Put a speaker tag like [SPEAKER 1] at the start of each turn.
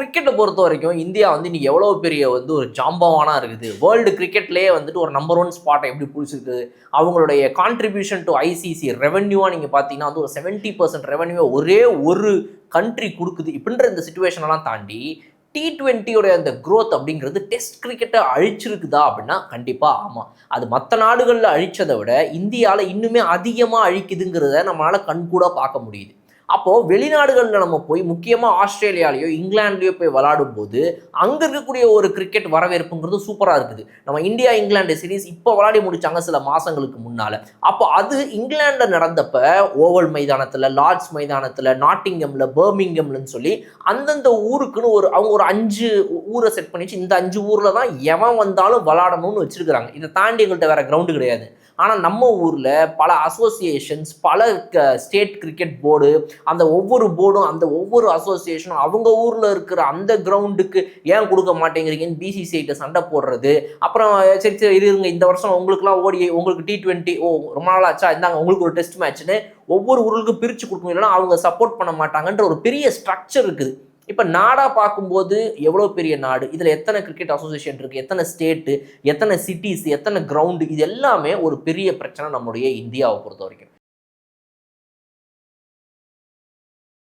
[SPEAKER 1] கிரிக்கெட்டை பொறுத்த வரைக்கும் இந்தியா வந்து இன்னைக்கு எவ்வளோ பெரிய வந்து ஒரு ஜாம்பவானா இருக்குது. வேர்ல்டு கிரிக்கெட்லேயே வந்துட்டு ஒரு நம்பர் 1 ஸ்பாட்டை எப்படி பிடிச்சிருக்கு. அவங்களுடைய கான்ட்ரிபியூஷன் டு ஐசிசி ரெவன்யூவா நீங்கள் பார்த்தீங்கன்னா வந்து ஒரு 70% ரெவன்யூவை ஒரே ஒரு கண்ட்ரி கொடுக்குது. இப்படின்ற இந்த சுச்சுவேஷனெல்லாம் தாண்டி T20 அந்த க்ரோத் அப்படிங்கிறது டெஸ்ட் கிரிக்கெட்டை அழிச்சிருக்குதா அப்படின்னா கண்டிப்பாக ஆமாம். அது மற்ற நாடுகளில் அழிச்சதை விட இந்தியாவில் இன்னுமே அதிகமாக அழிக்குதுங்கிறத நம்மளால் கண்கூட பார்க்க முடியுது. அப்போது வெளிநாடுகளில் நம்ம போய் முக்கியமாக ஆஸ்திரேலியாலேயோ இங்கிலாந்துலேயோ போய் விளாடும் போது அங்கே இருக்கக்கூடிய ஒரு கிரிக்கெட் வரவேற்புங்கிறது சூப்பராக இருக்குது. நம்ம இந்தியா இங்கிலாந்து சீரீஸ் இப்போ விளையாடி முடிச்சாங்க சில மாதங்களுக்கு முன்னால். அப்போ அது இங்கிலாண்டில் நடந்தப்ப ஓவல் மைதானத்தில், லார்ட்ஸ் மைதானத்தில், நாட்டிங்கமில், பர்மிங்கம்லன்னு சொல்லி அந்தந்த ஊருக்குன்னு அவங்க ஒரு 5 ஊரை செட் பண்ணிச்சு. இந்த 5 ஊரில் தான் எவன் வந்தாலும் விளாடணும்னு வச்சுருக்கிறாங்க. இதை தாண்டி எங்கள்கிட்ட வேறு கிரவுண்டு கிடையாது. ஆனால் நம்ம ஊரில் பல அசோசியேஷன்ஸ், பல ஸ்டேட் கிரிக்கெட் போர்டு, அந்த ஒவ்வொரு போர்டும் அந்த ஒவ்வொரு அசோசியேஷனும் அவங்க ஊரில் இருக்கிற அந்த கிரவுண்டுக்கு ஏன் கொடுக்க மாட்டேங்கிறீங்கன்னு பிசிசிஐட்ட சண்டை போடுறது. அப்புறம் சரி சரி இருங்க, இந்த வருஷம் உங்களுக்குலாம் ஓடி உங்களுக்கு T20 ரொம்ப நாள் ஆச்சா, இந்தாங்க உங்களுக்கு ஒரு டெஸ்ட் மேட்ச்னு ஒவ்வொரு ஊருக்கும் பிரித்து கொடுக்கணும். இல்லைன்னா அவங்க சப்போர்ட் பண்ண மாட்டாங்கன்ற ஒரு பெரிய ஸ்ட்ரக்சர் இருக்குது. இப்போ நாடாக பார்க்கும்போது எவ்வளோ பெரிய நாடு, இதில் எத்தனை கிரிக்கெட் அசோசியேஷன் இருக்குது, எத்தனை ஸ்டேட்டு, எத்தனை சிட்டிஸ், எத்தனை கிரவுண்டு, இது எல்லாமே ஒரு பெரிய பிரச்சனை நம்முடைய இந்தியாவை பொறுத்த வரைக்கும்.